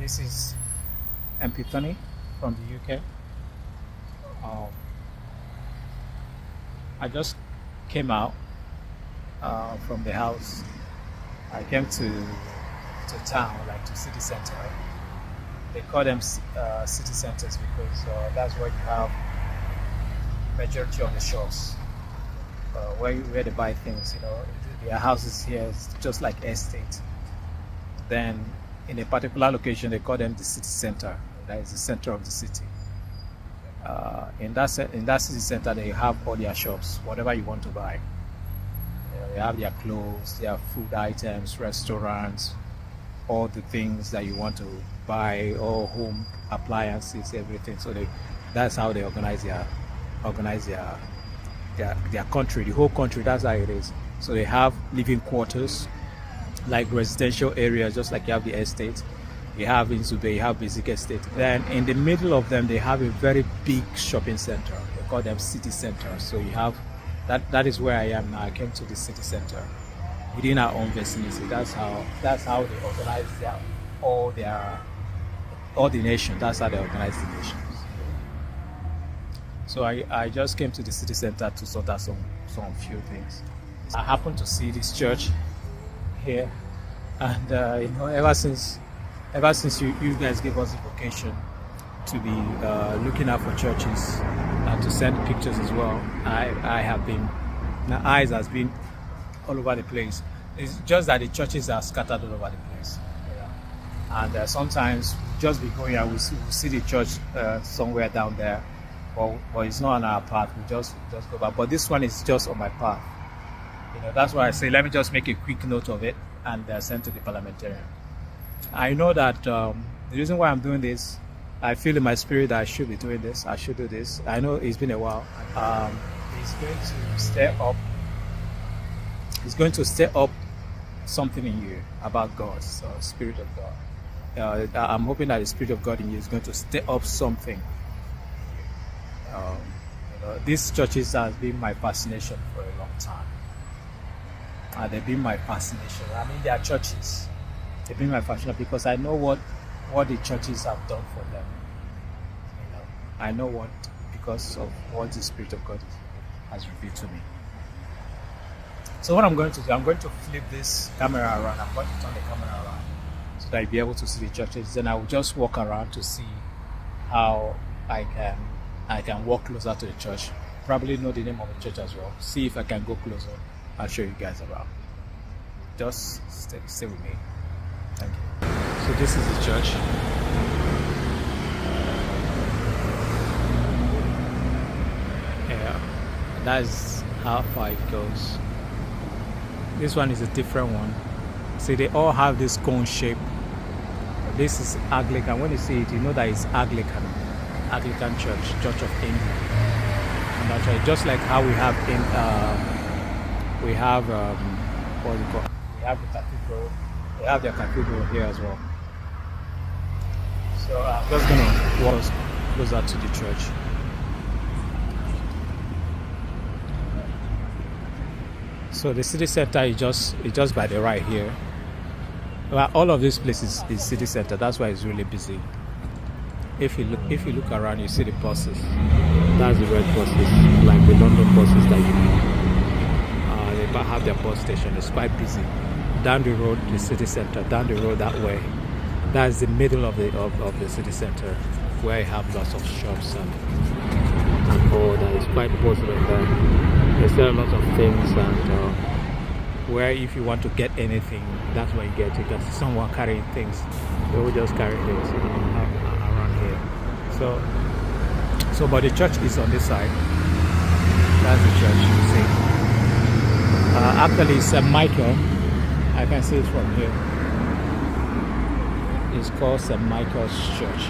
This is Anthony from the UK. Um, I just came out from the house. I came to town, like to city center. They call them city centers because that's where you have majority of the shops, where they buy things. Their houses here is just like estate. Then in a particular location, they call them the city center. That is the center of the city. In that city center, they have all their shops, whatever you want to buy. They have their clothes, their food items, restaurants, all the things that you want to buy, all home appliances, everything. So that's how they organize their country, the whole country. That's how it is. So they have living quarters, like residential areas, just like you have the estate. You have in Zube, you have basic estate. Then in the middle of them, they have a very big shopping center. They call them city centers. So you have that is where I am now. I came to the city center within our own vicinity. That's how they organize all the nation. That's how they organize the nations. So I just came to the city center to sort out some few things. I happened to see this church here, and ever since you guys gave us the vocation to be looking out for churches and to send pictures as well, I have been, my eyes has been all over the place. It's just that the churches are scattered all over the place. And sometimes just be going and we'll see the church somewhere down there, but it's not on our path. We just go back. But this one is just on my path. That's why I say let me just make a quick note of it and send to the parliamentarian. I know that the reason why I'm doing this, I feel in my spirit that I should be doing this. I should do this. I know it's been a while. He's going to stir up. He's going to stir up something in you about God, so Spirit of God. I'm hoping that the Spirit of God in you is going to stir up something. These churches have been my fascination for a long time. They've been my fascination. I mean, they are churches. They've been my fascination because I know what the churches have done for them. I know because of what the Spirit of God has revealed to me. So what I'm going to do, I'm going to flip this camera around. I'm going to turn the camera around so that you'll be able to see the churches. Then I will just walk around to see how I can walk closer to the church. Probably know the name of the church as well. See if I can go closer. I'll show you guys around. Just stay with me. Thank you. So this is the church. Yeah, that is how far it goes. This one is a different one. See, they all have this cone shape. This is Anglican. When you see it, you know that it's Anglican Church of England. And that's right. Just like how we have what's it called? We have the cathedral. They have their cathedral here as well. So I'm just gonna walk closer to the church. So the city center is just by the right here. Well, all of this place is city center. That's why it's really busy. If you look around, you see the buses. That's the red buses, like the London buses that you know. They have their bus station. It's quite busy. Down the road, the city center. Down the road that way, that's the middle of the city center, where you have lots of shops and all that. It's quite bustling there. They sell a lot of things, and where if you want to get anything, that's where you get it. You can see someone carrying things. They will just carry things around here. So but the church is on this side. That's the church, you see. Actually, St. Michael. I can see it from here. It's called St. Michael's Church.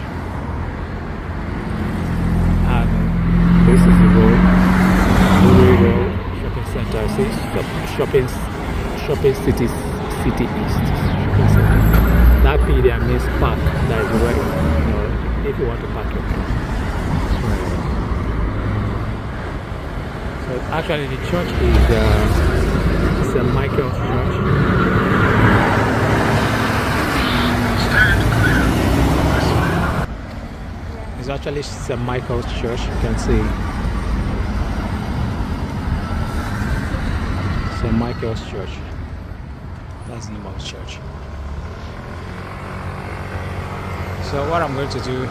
And this is the road. Shopping center. See, shopping city east. That P there means park. That is where if you want to park your car. So actually, the church is St. Michael's Church. Stand clear. actually St. Michael's Church. You can see St. Michael's Church. That's the name of the church. So what I'm going to do,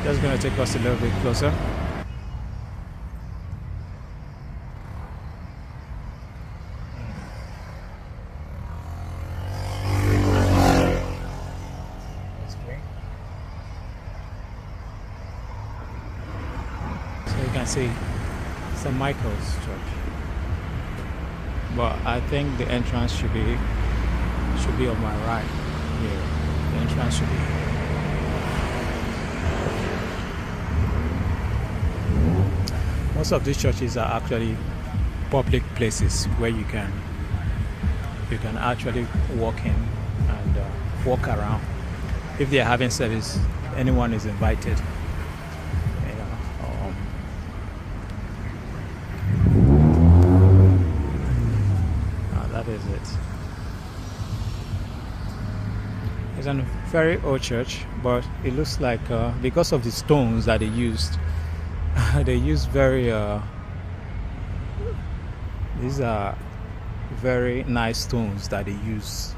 just going to take us a little bit closer. So you can see St. Michael's Church. But I think the entrance should be on my right here. The entrance should be here. Most of these churches are actually public places where you can actually walk in and walk around. If they are having service, anyone is invited. That is it. It's a very old church, but it looks like because of the stones that they used, they used these are very nice stones that they use.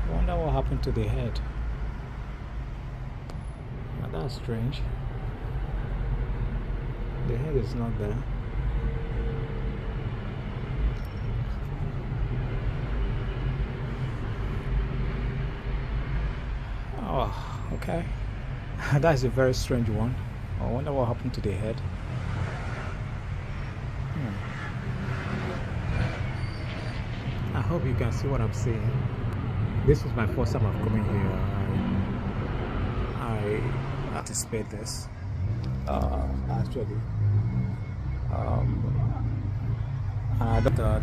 I wonder what happened to the head. Now that's strange. The head is not there. Oh, okay. That's a very strange one. I wonder what happened to the head. I hope you can see what I'm saying. This is my first time of coming here. I anticipate this. Actually,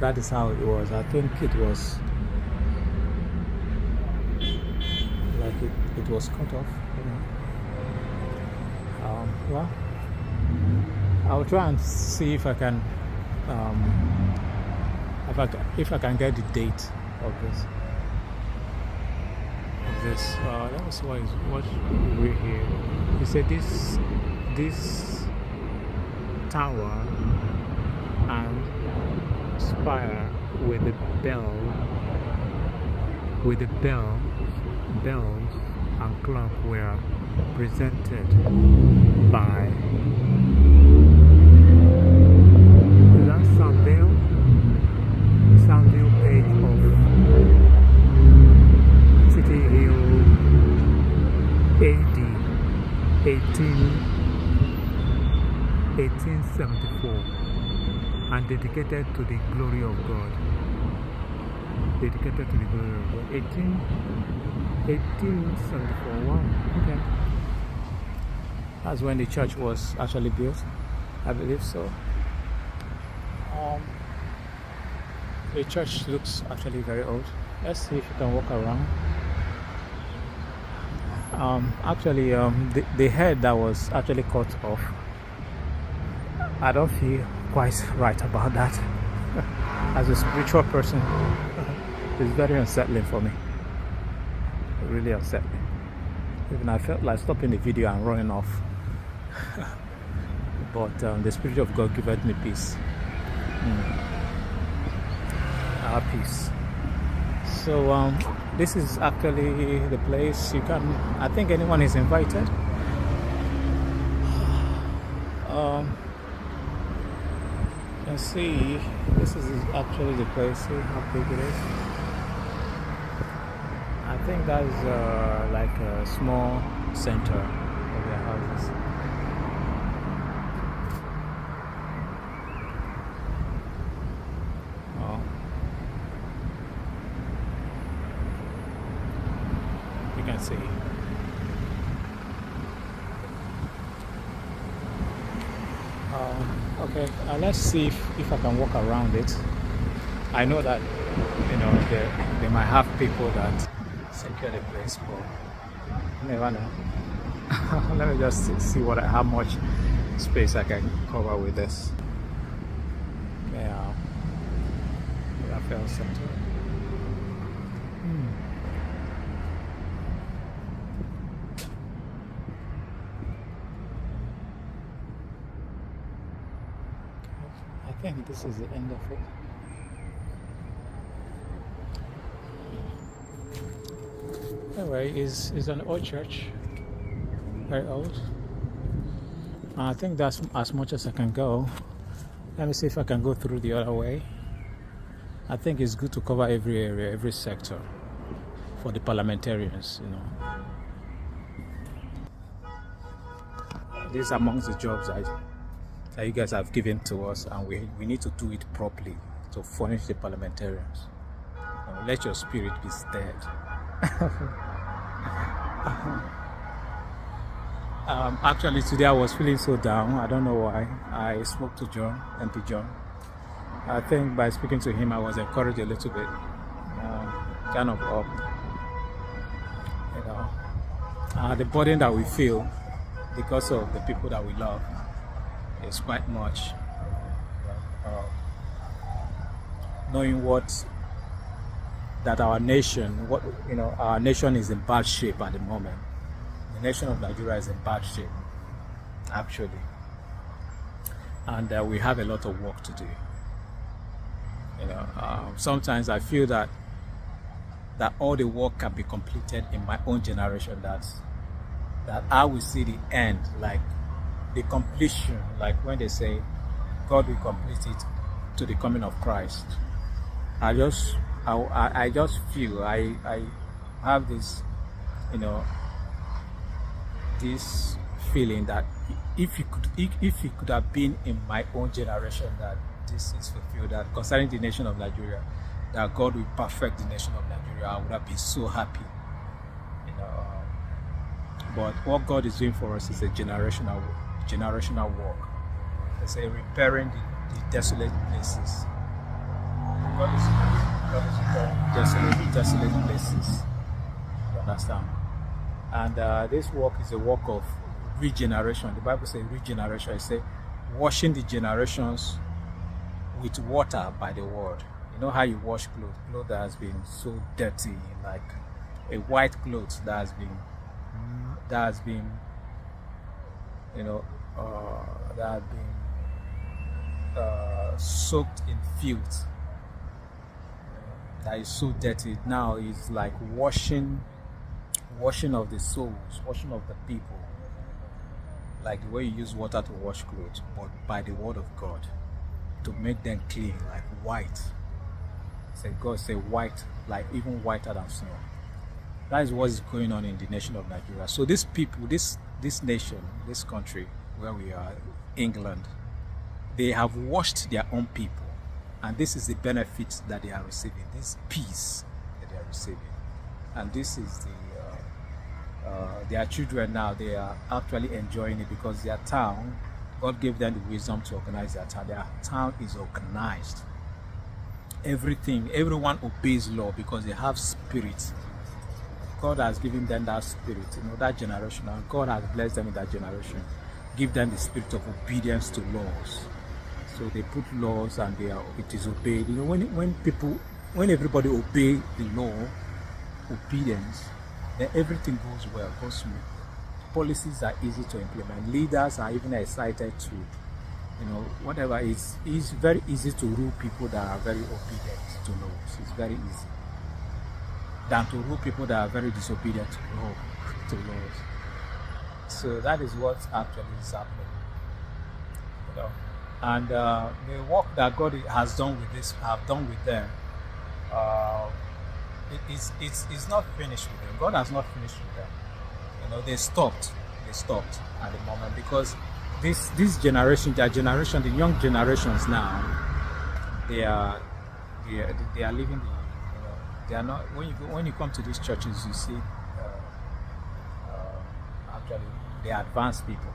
that is how it was. I think it was like it was cut off. Well, I'll try and see if I can if I can get the date of this. Let me see what we're here. You said this tower and spire with the bells and clock were presented by Soundville page of City Hill AD 1874 and dedicated to the glory of God. 1874. Wow. Okay. That's when the church was actually built. I believe so. The church looks actually very old. Let's see if you can walk around. Actually, the head that was actually cut off, I don't feel quite right about that. As a spiritual person, it's very unsettling for me. Really unsettling. Even I felt like stopping the video and running off. But the Spirit of God giveth me peace. Our peace. So this is actually the place you can. I think anyone is invited. You can see this is actually the place. See how big it is. I think that's like a small center of their houses. Oh. You can see. Okay, let's see if I can walk around it. I know that they might have people that secure the place, but you never know. Let me just see how much space I can cover with this. Yeah. Welfare Center. I think this is the end of it. Anyway, it's an old church, very old. I think that's as much as I can go. Let me see if I can go through the other way. I think it's good to cover every area, every sector for the parliamentarians, you know. This is amongst the jobs that you guys have given to us, and we need to do it properly to furnish the parliamentarians. Let your spirit be stirred. Actually, today I was feeling so down. I don't know why. I spoke to John, MP John. I think by speaking to him, I was encouraged a little bit, kind of up. You know, the burden that we feel because of the people that we love is quite much. Knowing that our nation, our nation is in bad shape at the moment. The nation of Nigeria is in bad shape, actually, and we have a lot of work to do. Sometimes I feel that all the work can be completed in my own generation. That I will see the end, like the completion, like when they say God will complete it to the coming of Christ. I just feel I have this, this feeling that if it could have been in my own generation that this is fulfilled, that concerning the nation of Nigeria, that God will perfect the nation of Nigeria, I would have been so happy. But what God is doing for us is a generational work. They say repairing the desolate places. God is repairing desolate places. You understand? And this work is a work of regeneration. The Bible says regeneration. It says washing the generations with water by the word. You know how you wash clothes that has been so dirty, like a white cloth that has been soaked in filth, that is so dirty. Now is like washing of the souls, washing of the people, like the way you use water to wash clothes, but by the word of God, to make them clean, like white. Say God say white, like even whiter than snow. That is what is going on in the nation of Nigeria. So these people, this nation, this country where we are, England, they have washed their own people, and this is the benefit that they are receiving, this peace that they are receiving. And this is their children now, they are actually enjoying it because their town, God gave them the wisdom to organize their town. Their town is organized. Everyone obeys law because they have spirit. God has given them that spirit, that generation, and God has blessed them in that generation. Give them the spirit of obedience to laws. So they put laws and it is obeyed. When everybody obey the law, obedience, then everything goes well, goes smooth. Policies are easy to implement. Leaders are even excited to, whatever. It's very easy to rule people that are very obedient to laws. It's very easy than to rule people that are very disobedient to laws. So that is what actually is happening. And the work that God has done with this, have done with them, it's not finished with them. God has not finished with them. They stopped at the moment because this generation, the young generations now, they are living the. They are not. When you come to these churches, you see actually they are advanced people.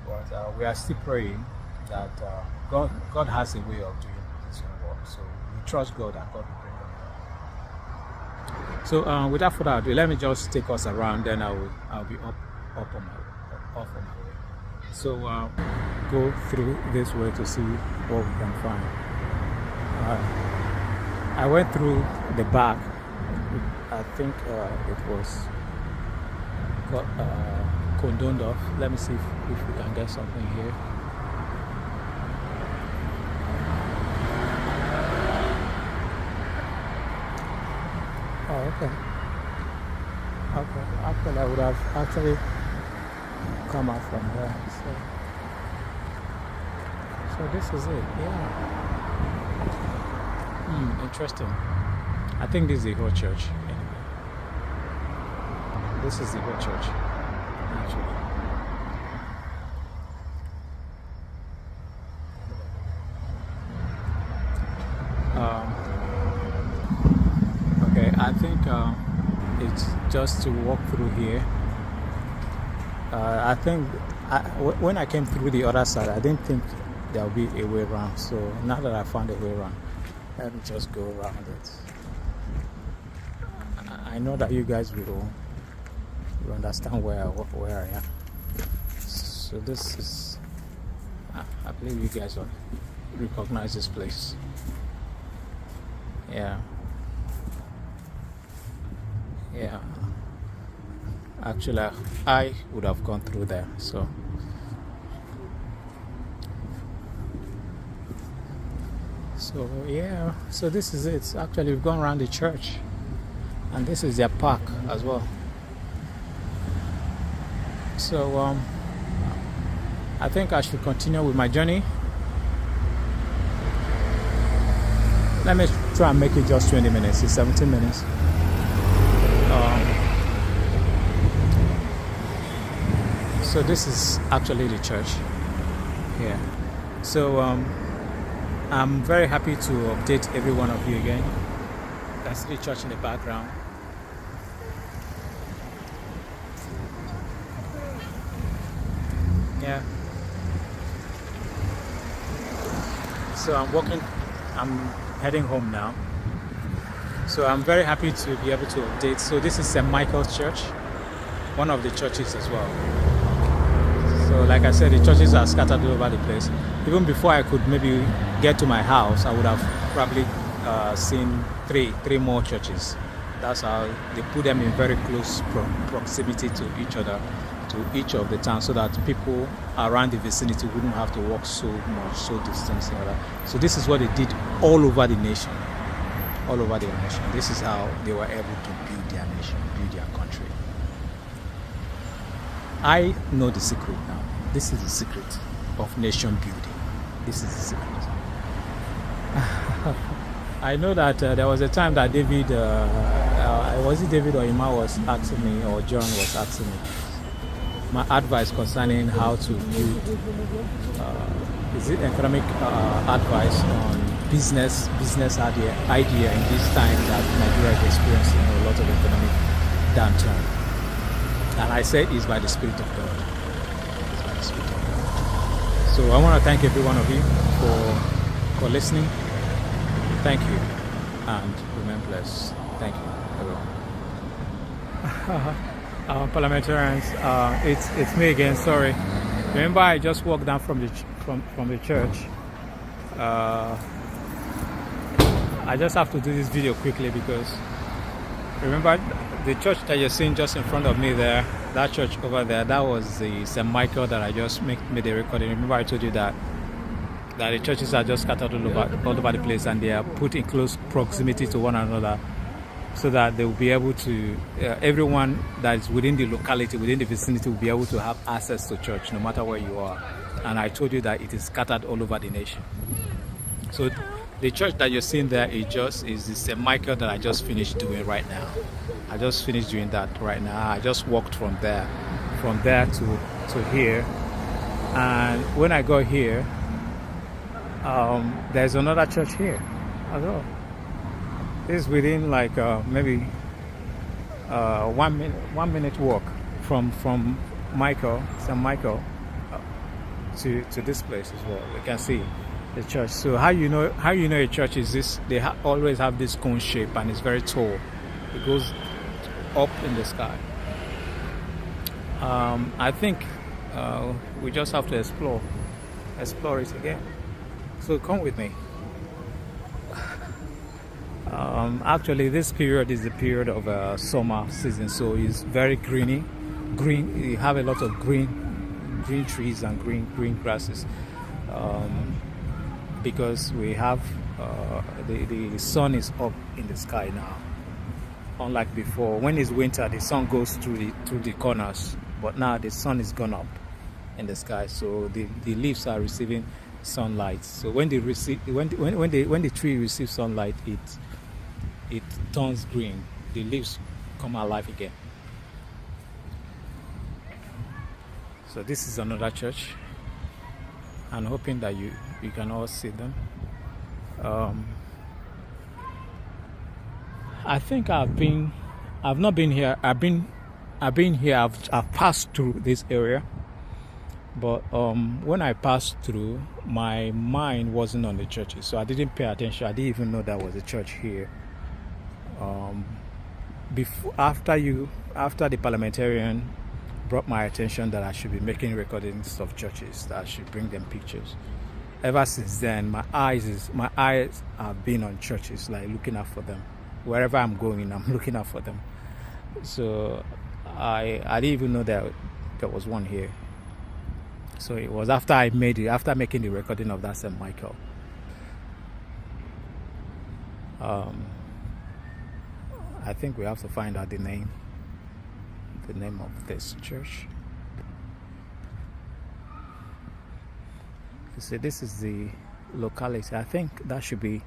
But we are still praying that God has a way of doing His own work. So we trust God and God will bring them. So without further ado, let me just take us around. Then I'll be off on my way. So go through this way to see what we can find. I went through the back. I think it was condoned off. Let me see if we can get something here. Oh, okay. Okay. Actually, I would have actually come out from there. So this is it. Yeah. Interesting. I think this is the whole church. Anyway, this is the whole church. Actually. Okay, I think it's just to walk through here. I think when I came through the other side, I didn't think there would be a way around. So now that I found a way around, let me just go around it. I know that you guys will understand where I am. So this is, I believe you guys will recognize this place. Yeah. Actually, I would have gone through there. So yeah. So this is it. Actually, we've gone around the church, and this is their park as well. So I think I should continue with my journey. Let me try and make it just 20 minutes. It's 17 minutes. So this is actually the church here. So I'm very happy to update every one of you again. That's the church in the background. Yeah. So I'm heading home now. So I'm very happy to be able to update. So this is St. Michael's Church, one of the churches as well. So like I said, the churches are scattered all over the place. Even before I could maybe get to my house, I would have probably seen three more churches. That's how they put them in very close proximity to each other, to each of the towns, so that people around the vicinity wouldn't have to walk so much, so distant. So this is what they did all over the nation. All over the nation. This is how they were able to build their nation, build their country. I know the secret now. This is the secret of nation building. This is the secret. I know that there was a time that David, was it David or Ima was asking me, or John was asking me, my advice concerning how to build, is it economic advice on business idea in this time that Nigeria is experiencing a lot of economic downturn. And I say it's by the Spirit of God. It's by the Spirit of God. So I want to thank every one of you for listening. Thank you, and remain blessed. Thank you, everyone. Parliamentarians, it's me again. Sorry. Remember, I just walked down from the church. I just have to do this video quickly because remember the church that you're seeing just in front of me there, that church over there, that was the St. Michael that I just made a recording. Remember I told you that the churches are just scattered all over the place, and they are put in close proximity to one another so that they will be able to, everyone that is within the locality, within the vicinity will be able to have access to church no matter where you are. And I told you that it is scattered all over the nation. So the church that you're seeing there is the St. Michael that I just finished doing right now. I just finished doing that right now. I just walked from there to here. And when I got here, there's another church here as well. This is within like maybe 1 minute walk from St. Michael to this place as well. You can see the church. So how you know a church is this? They always have this cone shape, and it's very tall. It goes up in the sky. I think we just have to explore it again. So come with me. Actually, this period is the period of summer season, so it's very greeny. Green, you have a lot of green trees and green grasses, because we have the sun is up in the sky now. Unlike before, when it's winter, the sun goes through the corners, but now the sun is gone up in the sky, so the leaves are receiving sunlight. So when they receive when the tree receives sunlight, it turns green. The leaves come alive again. So this is another church. I'm hoping that you can all see them. I think I've not been here. I've been here. I've passed through this area, but when I passed through, my mind wasn't on the churches, so I didn't pay attention. I didn't even know there was a church here. After the parliamentarian brought my attention that I should be making recordings of churches, that I should bring them pictures. Ever since then, my eyes have been on churches, like looking out for them. Wherever I'm going, I'm looking out for them. So I didn't even know that there was one here. So it was after making the recording of that St. Michael. I think we have to find out the name of this church. You see, this is the locality. I think that should be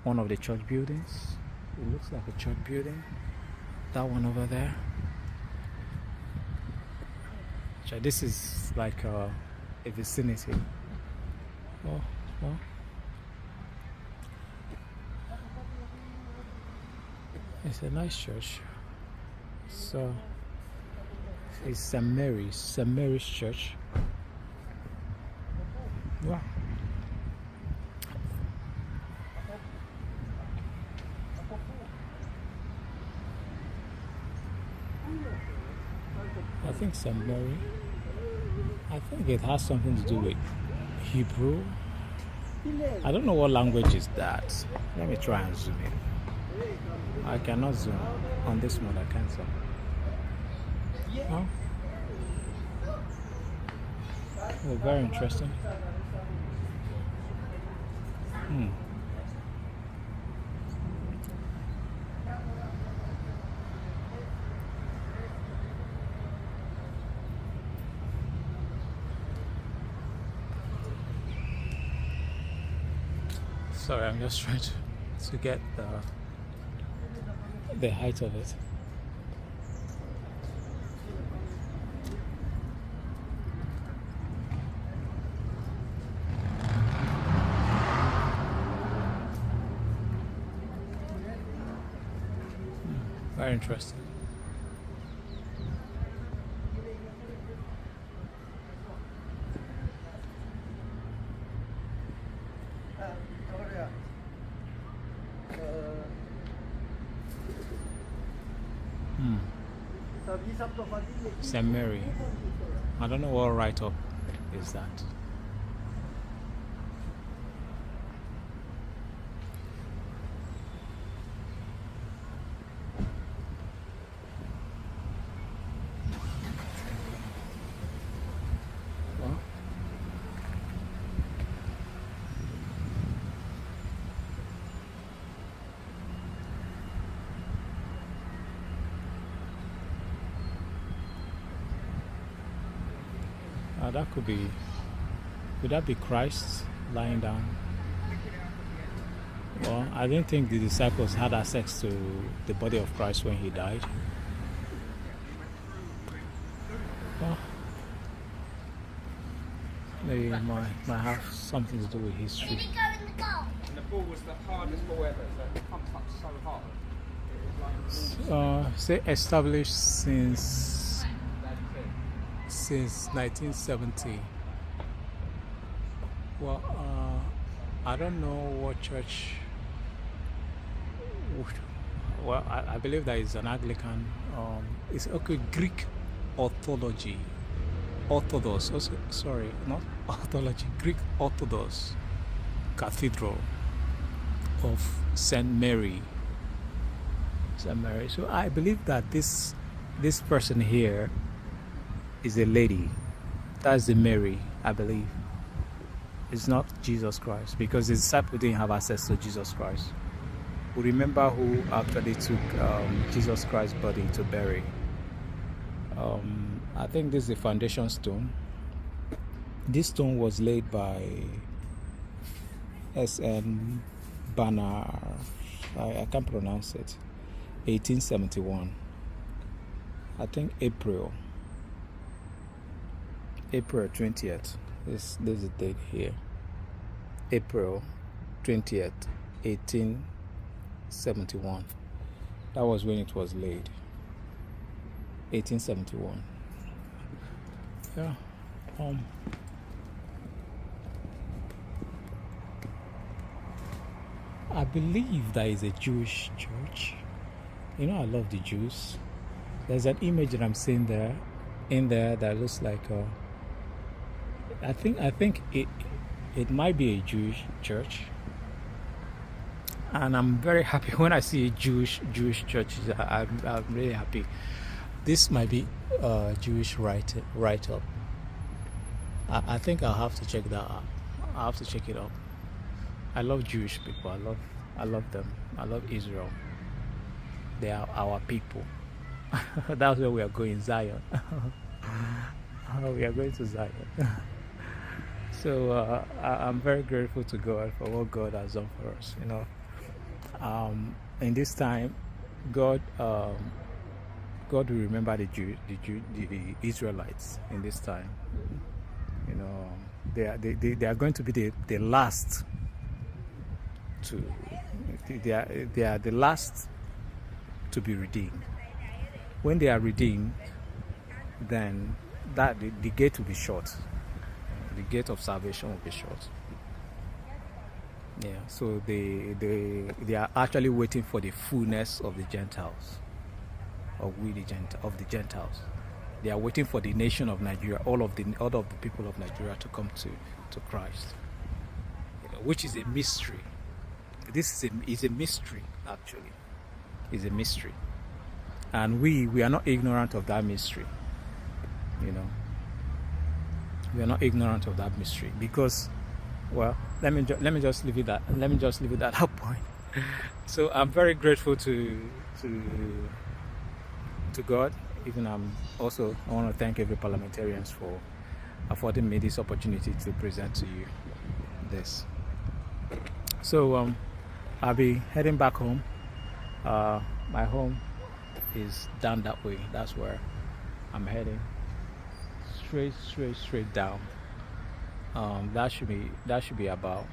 one of the church buildings. It looks like a church building. That one over there. So this is like a vicinity. Oh. It's a nice church. So it's St. Mary's Church. Wow. I think St. Mary. I think it has something to do with Hebrew. I don't know what language is that. Let me try and zoom in. I cannot zoom on this mode. I can't zoom. Oh. Oh, very interesting. Sorry, I'm just trying to get the height of it. Very interesting. St. Mary. I don't know what write-up is that. That could be. Would that be Christ lying down? Well, I don't think the disciples had access to the body of Christ when he died. Well, maybe it might have something to do with history. And the ball was the hardest ball ever, so it pumped up so hard. Say established since 1970. Well, I don't know what church. Well, I believe that it's an Anglican. It's okay. Greek Orthodox. Also, sorry, not Orthodox. Greek Orthodox Cathedral. of Saint Mary. Saint Mary. So I believe that this person here is a lady. That's the Mary, I believe. It's not Jesus Christ, because the disciples didn't have access to Jesus Christ. We remember who actually took Jesus Christ's body to bury. I think this is the foundation stone. This stone was laid by S.N. Banner. I can't pronounce it. 1871. I think April 20th. This is the date here. April 20th, 1871. That was when it was laid. 1871. Yeah. I believe that is a Jewish church. You know, I love the Jews. There's an image that I'm seeing there, that looks like I think it might be a Jewish church, and I'm very happy when I see a Jewish church. I'm really happy. This might be a Jewish write up. I think I'll have to check that out. I'll have to check it out. I love Jewish people. I love them. I love Israel. They are our people. That's where we are going, Zion. We are going to Zion. So I'm very grateful to God for what God has done for us. You know, in this time, God will remember the Israelites in this time. You know, they are going to be the last to. They are the last to be redeemed. When they are redeemed, then the gate will be shut. The gate of salvation will be shut. Yeah, so they are actually waiting for the fullness of the Gentiles, of the Gentiles. They are waiting for the nation of Nigeria, all of the people of Nigeria to come to Christ, which is a mystery. This is a mystery, actually. It's a mystery, and we are not ignorant of that mystery. You know, we are not ignorant of that mystery, because, well, let me just leave it at that point. So I'm very grateful to God. Even I want to thank every parliamentarians for affording me this opportunity to present to you this. So I'll be heading back home. My home is down that way. That's where I'm heading. Straight down. That should be about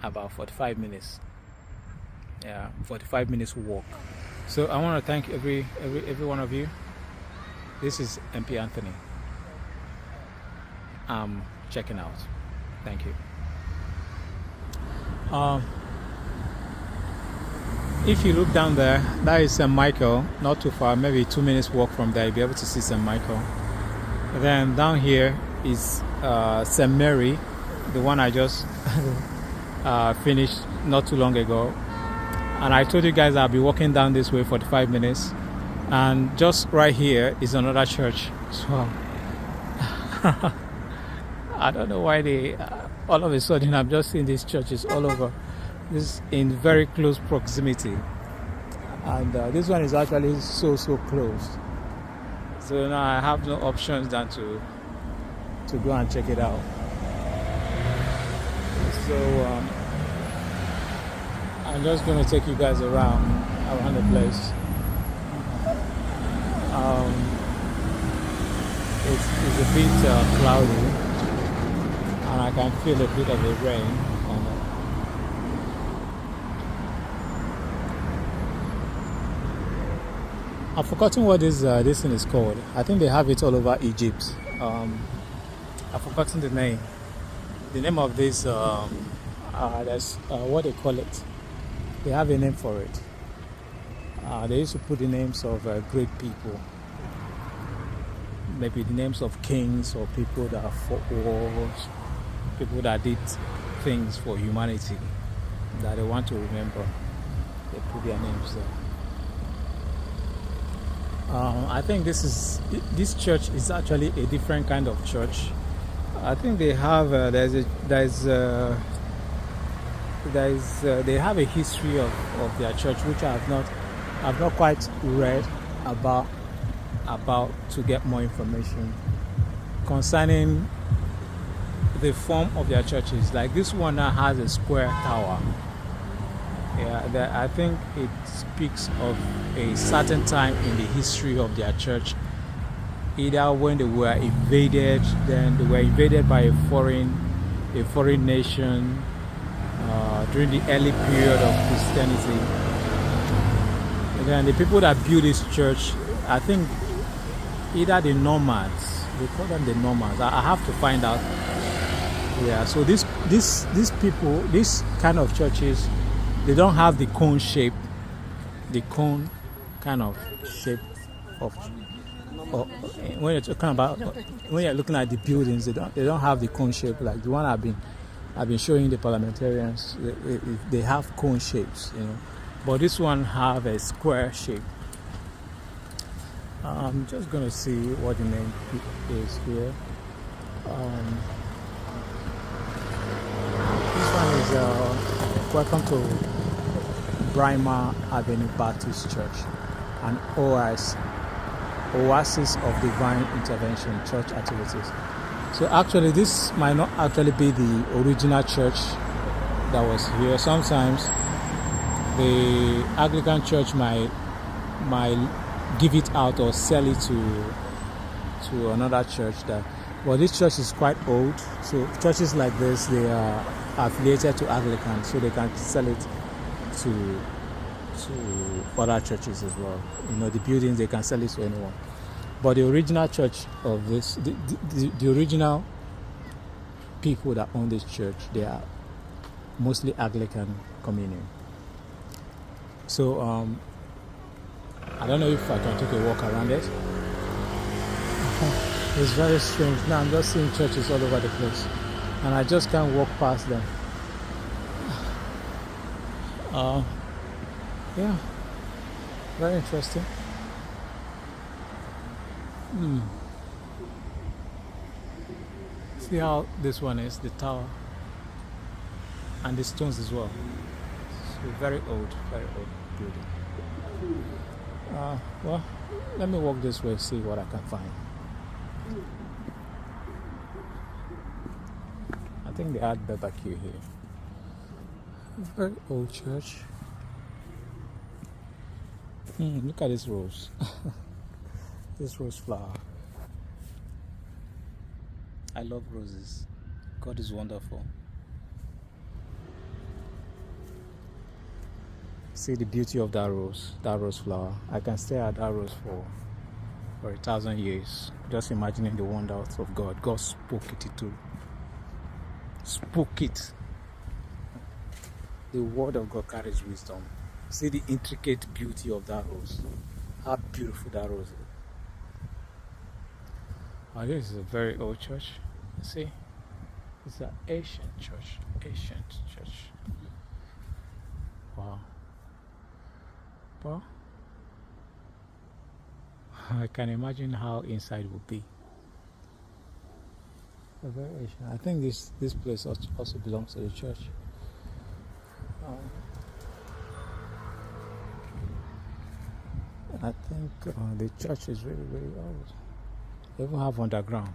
45 minutes. Yeah, 45 minutes walk. So I want to thank every one of you. This is MP Anthony. I'm checking out. Thank you. If you look down there, that is St. Michael, not too far, maybe 2 minutes walk from there, you'll be able to see St. Michael. Then down here is St. Mary, the one I just finished not too long ago. And I told you guys I'll be walking down this way for 45 minutes. And just right here is another church. So I don't know why all of a sudden I'm just seeing these churches all over. This is in very close proximity, and this one is actually so close. So now I have no options than to go and check it out. So I'm just going to take you guys around the place. It's a bit cloudy, and I can feel a bit of the rain. I've forgotten what this thing is called. I think they have it all over Egypt. I've forgotten the name. The name of this, that's what they call it. They have a name for it. They used to put the names of great people. Maybe the names of kings or people that fought wars, people that did things for humanity that they want to remember. They put their names there. I think this church is actually a different kind of church. I think they have they have a history of their church which I've not quite read about to get more information concerning the form of their churches. Like this one now has a square tower. Yeah, I think it speaks of a certain time in the history of their church. Either when they were invaded, then they were invaded by a foreign nation during the early period of Christianity. And then the people that built this church, I think either the nomads, they call them the nomads. I have to find out. Yeah, so these people, this kind of churches, they don't have the cone shape, the cone kind of shape of. When you're talking about, when you're looking at the buildings, they don't have the cone shape like the one I've been showing the parliamentarians. They have cone shapes, but this one have a square shape. I'm just gonna see what the name is here. This one is welcome to Brima Avenue Baptist Church, an Oasis of Divine Intervention church activities. So actually this might not actually be the original church that was here. Sometimes the Anglican church might give it out or sell it to another church. But this church is quite old, so churches like this, they are affiliated to Anglican, so they can sell it to other churches as well. The buildings, they can sell it to anyone. But the original church of this, the original people that own this church, they are mostly Anglican communion. So I don't know if I can take a walk around it. It's very strange. Now I'm just seeing churches all over the place, and I just can't walk past them. Yeah, very interesting. See how this one is, the tower, and the stones as well. It's a very old building. Well, let me walk this way, see what I can find. I think they had barbecue here. Very old church. Look at this rose. This rose flower. I love roses. God is wonderful. See the beauty of that rose flower. I can stare at that rose for 1,000 years. Just imagining the wonders of God. God spoke it too. Spoke it. The word of God carries wisdom. See the intricate beauty of that rose. How beautiful that rose is. Oh, this is a very old church. See? It's an ancient church. Wow. Well, I can imagine how inside would be. Very ancient. I think this place also belongs to the church. I think the church is really, really old. They even have underground,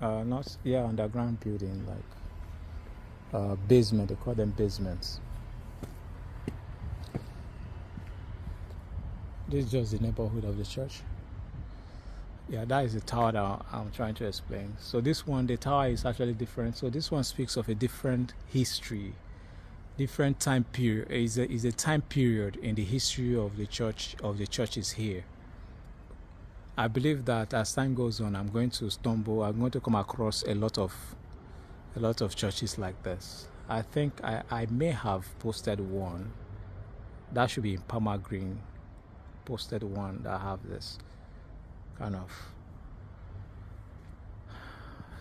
underground building, like basement. They call them basements. This is just the neighborhood of the church. Yeah, that is the tower that I'm trying to explain. So this one, the tower is actually different. So this one speaks of a different history, different time period. Is a time period in the history of the churches here. I believe that as time goes on, I'm going to come across a lot of churches like this. I think I may have posted one. That should be in Palmer Green. Posted one that have this kind of.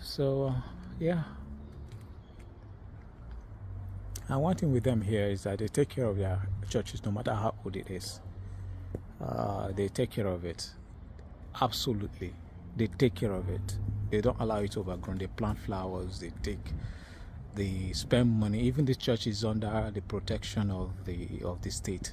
So yeah. And one thing with them here is that they take care of their churches no matter how old it is. They take care of it. Absolutely. They take care of it. They don't allow it overgrown. They plant flowers. They spend money. Even the church is under the protection of the state.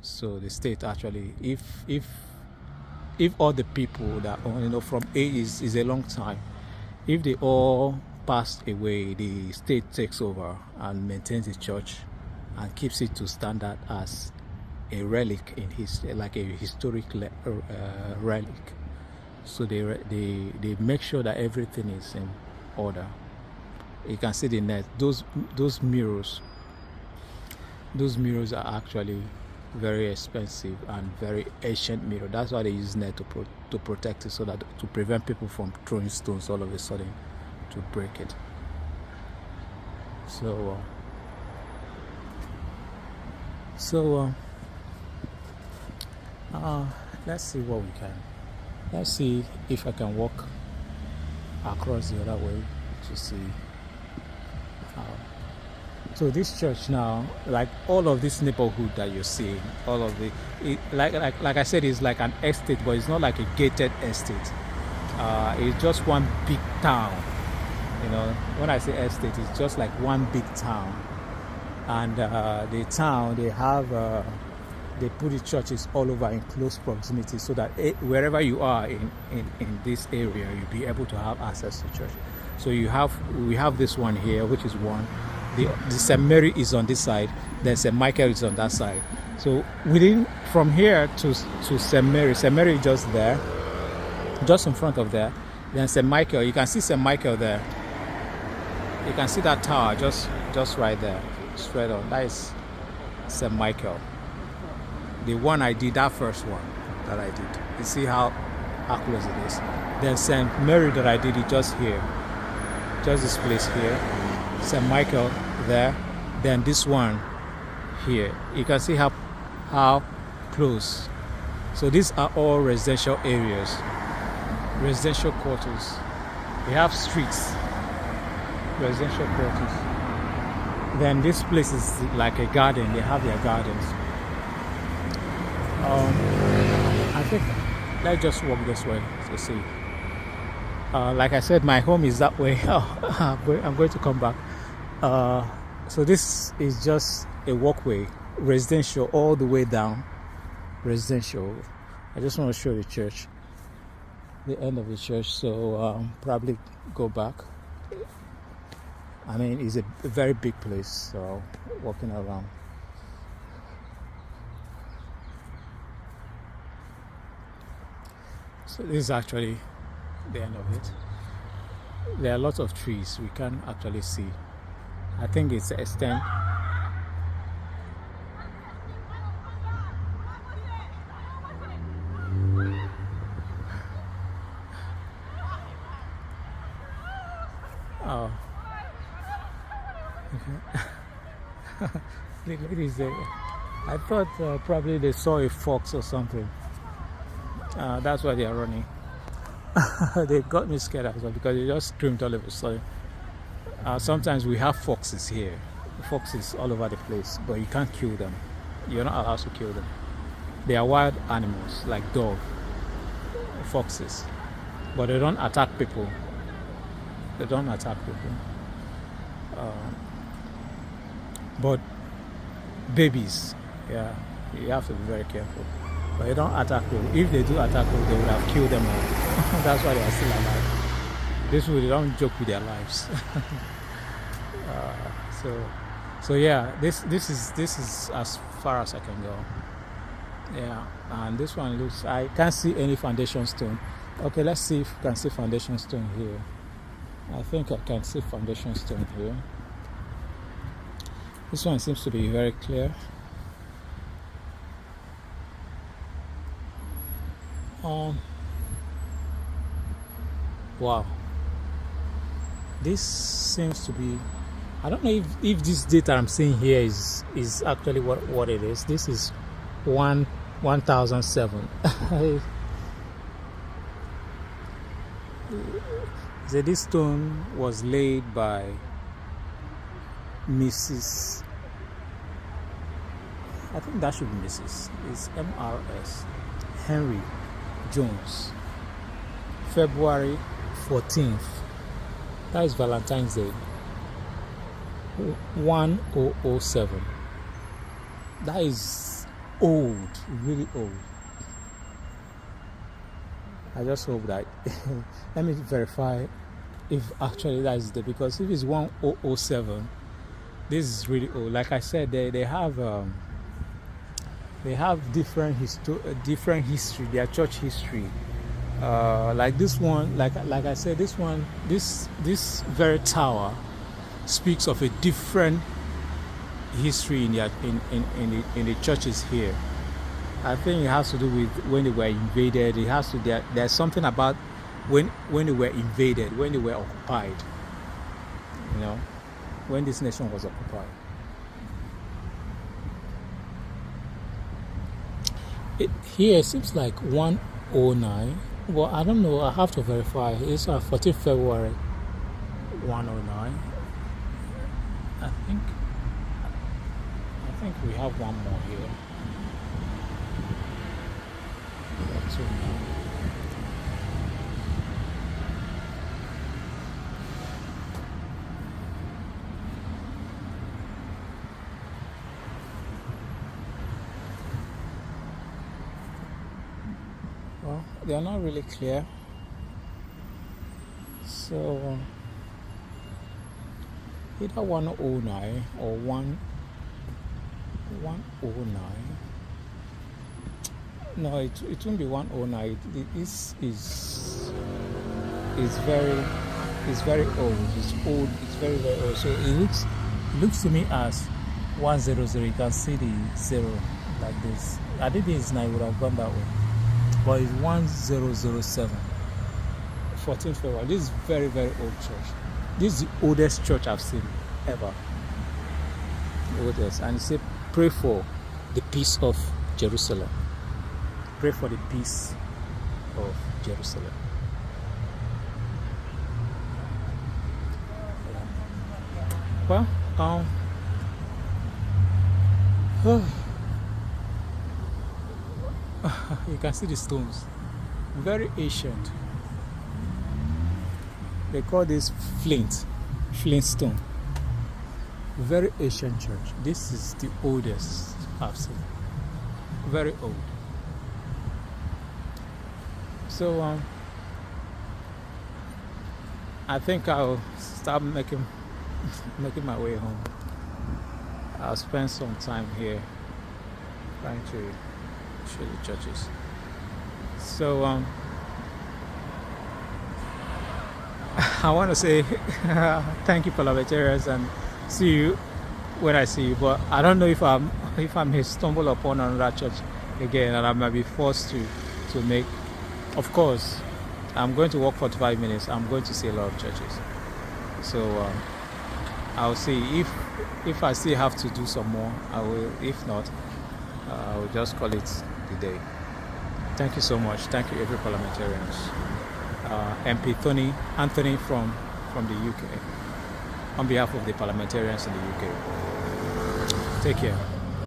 So the state actually, if all the people that own, from age is a long time, if they all passed away, the state takes over and maintains the church and keeps it to standard as a relic in like a historic relic. So they make sure that everything is in order. You can see the net. Those mirrors are actually very expensive and very ancient mirror. That's why they use net to protect it, so that to prevent people from throwing stones all of a sudden to break it. So let's see what we can. Let's see if I can walk across the other way to see how. So this church now, like all of this neighborhood that you're seeing, all of like I said, it's like an estate, but it's not like a gated estate. It's just one big town. When I say estate, it's just like one big town. And the town, they put the churches all over in close proximity, so that wherever you are in this area, you'll be able to have access to church. So we have this one here, which is one. The St. Mary is on this side, then St. Michael is on that side. So from here to St. Mary is just there, just in front of there. Then St. Michael, you can see St. Michael there. You can see that tower just right there, straight on. That is St. Michael. The one I did, that first one that I did. You see how close it is. Then St. Mary that I did it just here, just this place here. St. Michael there, then this one here. You can see how close. So these are all residential areas, residential quarters. We have streets, residential quarters. Then this place is like a garden. They have their gardens. I think let's just walk this way to see. Like I said, my home is that way. I'm going to come back. So this is just a walkway, residential all the way down. Residential. I just want to show the church, the end of the church. So probably go back. I mean, it's a very big place. So walking around. So this is actually the end of it. There are lots of trees we can't actually see. I think it's a extent. Oh, okay. The ladies there. I thought probably they saw a fox or something. That's why they are running. They got me scared as well, because they just screamed all of a sudden. Sometimes we have foxes here, foxes all over the place, but you can't kill them. You're not allowed to kill them. They are wild animals like dog, foxes, but they don't attack people. They don't attack people. But babies, yeah, you have to be very careful. But they don't attack people. If they do attack people, they would have killed them all. That's why they are still alive. This way, they don't joke with their lives. So yeah, this is as far as I can go. Yeah, and this one looks. I can't see any foundation stone. Okay, let's see if we can see foundation stone here. I think I can see foundation stone here. This one seems to be very clear. Wow. This seems to be. I don't know if this data I'm seeing here is actually what it is. This is 1007. So this stone was laid by Mrs. I think that should be Mrs. It's MRS Henry Jones, February 14th. That is Valentine's Day. 1007. That is old, really old. I just hope that let me verify if actually that is the, because if it's 1007, this is really old. Like I said, they have different history, their church history. Like this one, like I said, this very tower speaks of a different history in the churches here. I think it has to do with when they were invaded. It has to there's something about when they were invaded, when they were occupied. You know, when this nation was occupied. Here seems like 109. Well, I don't know. I have to verify. It's 14th February 109. I think we have one more here. Well, they are not really clear. So either 109 or 109. No, it won't be 109. This is very old. It's old. It's very old. So it looks to me as 100. You can see the 0 like this. I think this 9 would have gone that way, but it's 1007. 14th February. This is very old church. This is the oldest church I've seen ever. The oldest, and it said, "Pray for the peace of Jerusalem." Pray for the peace of Jerusalem. Well, you can see the stones. Very ancient. They call this flint stone. Very ancient church. This is the oldest I've seen. Very old. So I think I'll start making my way home. I'll spend some time here trying to show the churches. So I want to say thank you, parliamentarians, and see you when I see you. But I don't know if I may stumble upon another church again, and I might be forced to make. Of course, I'm going to walk 45 minutes. I'm going to see a lot of churches. So I'll see if I still have to do some more. I will. If not, I will just call it the day. Thank you so much. Thank you, every parliamentarians. MP Anthony from the UK, on behalf of the parliamentarians in the UK. Take care.